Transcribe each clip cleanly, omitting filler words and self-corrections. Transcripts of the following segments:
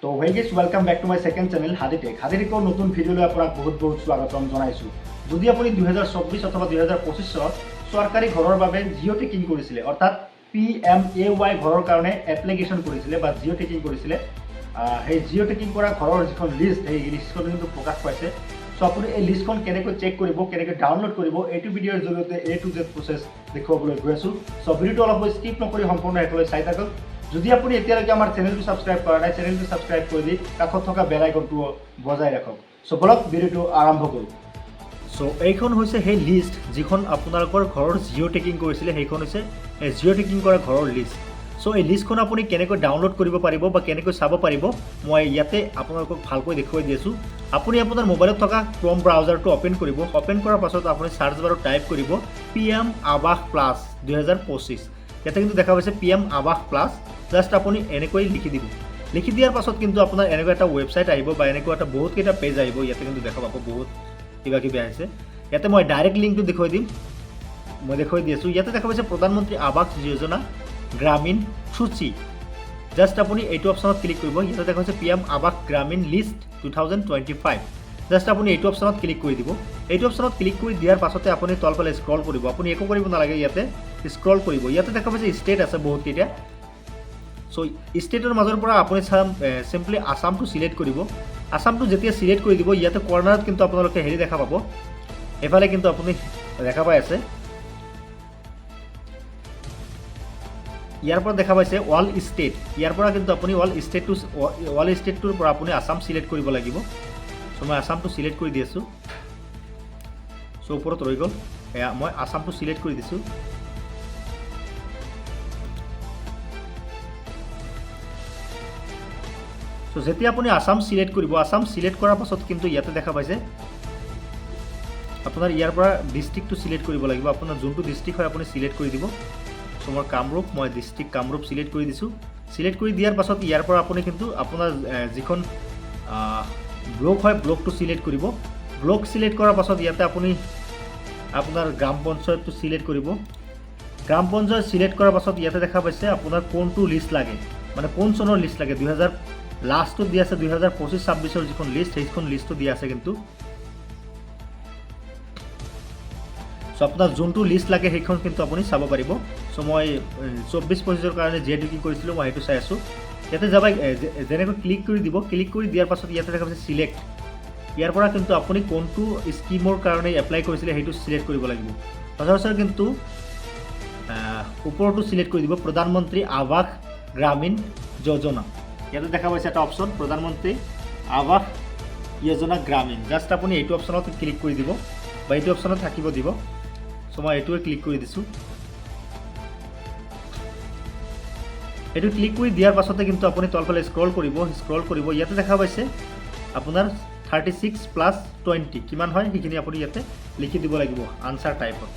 तो hey guys, welcome back to my second channel HADI Tech. HADI Tech নতুন video লৈ আপোনাক বহুত স্বাগতম জনাইছো। যদি আপুনি 2024 অথবা 2025 চনত সরকারি ঘৰৰ বাবে জিও টেকিং কৰিছিলে অৰ্থাৎ PMAY ঘৰৰ কাৰণে এপ্লিকেশন কৰিছিলে বা জিও টেকিং কৰিছিলে সেই জিও টেকিং কৰা ঘৰৰ যিখন লিষ্ট এই লিষ্টখন কিন্তু প্ৰকাশ পাইছে। সো আপুনি এই লিষ্টখন কেনেকৈ চেক কৰিব কেনেকৈ ডাউনলোড কৰিব এইটো ভিডিওৰ জৰিয়তে A to Z প্ৰসেস দেখুৱাবলৈ গৈ আছো। সো ভিডিওটো অলপ স্কিপ নকৰি সম্পূৰ্ণ একেলৈ চাই থাকক। যদি আপুনি এতিয়ালৈকে আমাৰ চেনেলটো সাবস্ক্ৰাইব কৰা নাই চেনেলটো সাবস্ক্ৰাইব কৰি দি কাষত থকা বেল আইকনটো বজাই ৰাখক। সো বলক ভিডিওটো আৰম্ভ কৰো। সো এইখন হৈছে সেই লিষ্ট যিখন আপোনালোকৰ ঘৰৰ জিও টেকিং কৰিছিলে সেইখন হৈছে জিও টেকিং কৰা ঘৰৰ লিষ্ট। সো এই লিষ্টখন আপুনি কেনেকৈ ডাউনলোড কৰিব পাৰিব বা কেনেকৈ চাব পাৰিব মই ইয়াতে আপোনালোকক ভালকৈ দেখুৱাই দি আছো। আপুনি আপোনাৰ মোবাইলত থকা ক্ৰোম ব্ৰাউজাৰটো ওপেন কৰিব। ওপেন কৰাৰ পাছত আপুনি সাৰ্চ বাৰত টাইপ কৰিব PM আৱাস প্লাছ 2025। ইয়াতে কিন্তু দেখা পাইছে PM আৱাস প্লাছ। জাস্ট আপুনি এনেকৈ লিখি দিব। লিখি দিয়াৰ পাছত কিন্তু আপোনাৰ এনেকুৱা এটা ওয়েবসাইট আহিব বা এনেকুৱা এটা বহুত কেইটা পেজ আহিব। ইয়াতে কিন্তু দেখা পাব বহুত কিবা কিবি আহিছে। ইয়াতে মই ডাইৰেক্ট লিংকটো দেখুৱাই দিম। মই দেখুৱাই দি আছো। ইয়াতে দেখা পাইছে প্ৰধান মন্ত্ৰী আৱাস যোজনা গ্ৰামীণ সূচী। জাস্ট আপুনি এইটো অপশনত ক্লিক কৰিব। ইয়াতে দেখা পাইছে PM আৱাস গ্ৰামীণ লিষ্ট 2025। জাস্ট আপুনি এইটো অপশনত ক্লিক কৰি দিব। এইটো অপশনত ক্লিক কৰি দিয়াৰ পাছতে আপুনি তলফালে স্ক্ৰল কৰিব। আপুনি একো কৰিব নালাগে, ইয়াতে স্ক্ৰল কৰিব। ইয়াতে দেখা পাইছে ষ্টেট আছে বহুত কেইটা। সো ষ্টেটৰ মাজৰ পৰা আপুনি সিম্পলি আসামটো সিলেক্ট কৰিব। আসামটো যেতিয়া সিলেক্ট কৰি দিব ইয়াতে কৰ্নাৰত কিন্তু আপোনালোকে হেৰি দেখা পাব। এফালে কিন্তু আপুনি দেখা পাই আছে ইয়াৰ পৰা দেখা পাইছে অল ষ্টেট। ইয়াৰ পৰা কিন্তু আপুনি অল ষ্টেটটোৰ পৰা আপুনি আসাম সিলেক্ট কৰিব লাগিব। সো মই আসামটো সিলেক্ট কৰি দি আছো। সো ওপৰত ৰৈ গ'ল। মই আসামটো সিলেক্ট কৰি দিছো। সো যেতিয়া আপুনি আসাম সিলেক্ট কৰিব, আসাম সিলেক্ট কৰাৰ পাছত কিন্তু ইয়াতে দেখা পাইছে আপোনাৰ ইয়াৰ পৰা ডিস্ট্ৰিক্টটো সিলেক্ট কৰিব লাগিব। আপোনাৰ যোনটো ডিস্ট্ৰিক্ট হয় আপুনি সিলেক্ট কৰি দিব। সো মোৰ কামৰূপ, মই ডিস্ট্ৰিক্ট কামৰূপ সিলেক্ট কৰি দিছো। সিলেক্ট কৰি দিয়াৰ পাছত ইয়াৰ পৰা আপুনি কিন্তু আপোনাৰ যিখন ব্লক হয় ব্লকটো সিলেক্ট কৰিব। ব্লক সিলেক্ট কৰাৰ পাছত ইয়াতে আপুনি আপোনাৰ গ্ৰাম পঞ্চায়তটো সিলেক্ট কৰিব। গ্ৰাম পঞ্চায়ত সিলেক্ট কৰাৰ পাছত ইয়াতে দেখা পাইছে আপোনাৰ কোনটো লিষ্ট লাগে, মানে কোন চনৰ লিষ্ট লাগে। 2000 লাষ্টত দিয়া আছে 2025-26 যিখন লিষ্ট সেইখন লিষ্টটো দিয়া আছে কিন্তু। সো আপোনাৰ যোনটো লিষ্ট লাগে সেইখন কিন্তু আপুনি চাব পাৰিব। সো মই 24-25 কাৰণে যিহেতু কি কৰিছিলোঁ মই সেইটো চাই আছোঁ। ইয়াতে যাবা যেনেকৈ ক্লিক কৰি দিব। ক্লিক কৰি দিয়াৰ পাছত ইয়াতে দেখা পাইছে সিলেক্ট। ইয়াৰ পৰা কিন্তু আপুনি কোনটো স্কিমৰ কাৰণে এপ্লাই কৰিছিলে সেইটো সিলেক্ট কৰিব লাগিব। সচৰাচৰ কিন্তু ওপৰটো সিলেক্ট কৰি দিব প্ৰধান মন্ত্ৰী আৱাস গ্ৰামীণ যোজনা। ইয়াতে দেখা পাইছে এটা অপশন প্ৰধান মন্ত্ৰী আৱাস যোজনা গ্ৰামীণ। জাস্ট আপুনি এইটো অপশনত ক্লিক কৰি দিব বা এইটো অপশনত থাকিব দিব। সো মই এইটোৱে ক্লিক কৰি দিছোঁ। এইটো ক্লিক কৰি দিয়াৰ পাছতে কিন্তু আপুনি তলফালে স্ক্ৰল কৰিব। ইয়াতে দেখা পাইছে আপোনাৰ 36+20 কিমান হয় সেইখিনি আপুনি ইয়াতে লিখি দিব লাগিব আনসাৰ টাইপত।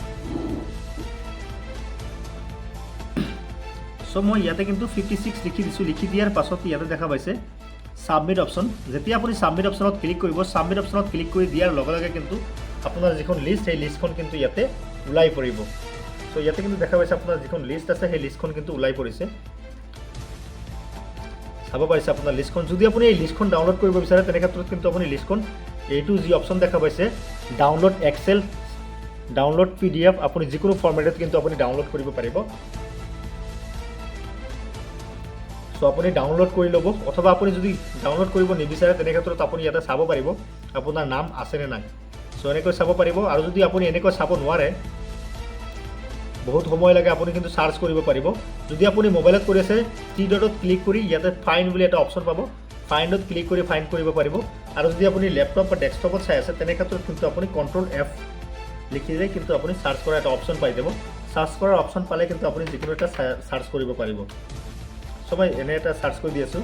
সো মই ইয়াতে কিন্তু 56 লিখি দিছোঁ। লিখি দিয়াৰ পাছত ইয়াতে দেখা পাইছে সাবমিট অপশন। যেতিয়া আপুনি সাবমিট অপশনত ক্লিক কৰিব, সাবমিট অপশনত ক্লিক কৰি দিয়াৰ লগে লগে কিন্তু আপোনাৰ যিখন লিষ্ট সেই লিষ্টখন কিন্তু ইয়াতে ওলাই পৰিব। সো ইয়াতে কিন্তু দেখা পাইছে আপোনাৰ যিখন লিষ্ট আছে সেই লিষ্টখন কিন্তু ওলাই পৰিছে। চাব পাৰিছে আপোনাৰ লিষ্টখন। যদি আপুনি এই লিষ্টখন ডাউনলোড কৰিব বিচাৰে তেনে ক্ষেত্ৰত কিন্তু আপুনি লিষ্টখন এইটো যি অপশন দেখা পাইছে ডাউনলোড এক্সেল, ডাউনলোড PDF আপুনি যিকোনো ফৰ্মেটত কিন্তু আপুনি ডাউনলোড কৰিব পাৰিব। সো আপুনি ডাউনলোড কৰি ল'ব, অথবা আপুনি যদি ডাউনলোড কৰিব নিবিচাৰে তেনে ক্ষেত্ৰত আপুনি ইয়াতে চাব পাৰিব আপোনাৰ নাম আছে নে নাই। সো এনেকৈ চাব পাৰিব। আৰু যদি আপুনি এনেকৈ চাব নোৱাৰে, বহুত সময় লাগে, আপুনি কিন্তু সাৰ্চ কৰিব পাৰিব। যদি আপুনি মোবাইলত কৰি আছে থ্ৰী ডটত ক্লিক কৰি ইয়াতে ফাইণ্ড বুলি এটা অপশন পাব। ফাইণ্ডত ক্লিক কৰি ফাইণ্ড কৰিব পাৰিব। আৰু যদি আপুনি লেপটপ বা ডেস্কটপত চাই আছে তেনে ক্ষেত্ৰত কিন্তু আপুনি Ctrl+F লিখিলে কিন্তু আপুনি সাৰ্চ কৰা এটা অপশন পাই যাব। সাৰ্চ কৰাৰ অপশন পালে কিন্তু আপুনি যিকোনো এটা সাৰ্চ কৰিব পাৰিব। সো মই এনে এটা সাৰ্চ কৰি দি আছোঁ।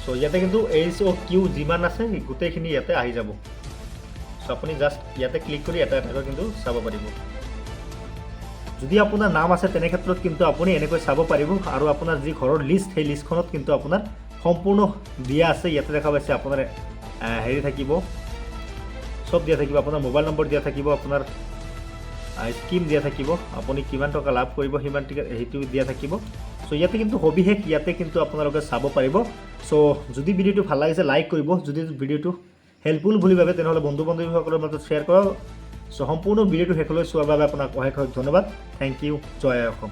সো ইয়াতে কিন্তু HOQ যিমান আছে গোটেইখিনি ইয়াতে আহি যাব। সো আপুনি জাস্ট ইয়াতে ক্লিক কৰি এটা এটা কিন্তু চাব পাৰিব। যদি আপোনাৰ নাম আছে তেনে ক্ষেত্ৰত কিন্তু আপুনি এনেকৈ চাব পাৰিব। আৰু আপোনাৰ যি ঘৰৰ লিষ্ট সেই লিষ্টখনত কিন্তু আপোনাৰ সম্পূৰ্ণ দিয়া আছে। ইয়াতে দেখা পাইছে আপোনাৰ হেৰি থাকিব, সব দিয়া থাকিব। আপোনাৰ মোবাইল নম্বৰ দিয়া থাকিব, আপোনাৰ স্কিম দিয়া থাকিব, আপুনি কিমান টকা লাভ কৰিব সিমান সেইটো দিয়া থাকিব। চ' ইয়াতে কিন্তু সবিশেষ ইয়াতে কিন্তু আপোনালোকে চাব পাৰিব। চ' যদি ভিডিঅ'টো ভাল লাগিছে লাইক কৰিব, যদি ভিডিঅ'টো হেল্পফুল বুলি ভাবে তেনেহ'লে বন্ধু বান্ধৱীসকলৰ মাজত শ্বেয়াৰ কৰক। চ' সম্পূৰ্ণ ভিডিঅ'টো শেষলৈ চোৱাৰ বাবে আপোনাক অশেষ ধন্যবাদ। Thank you. জয় অসম।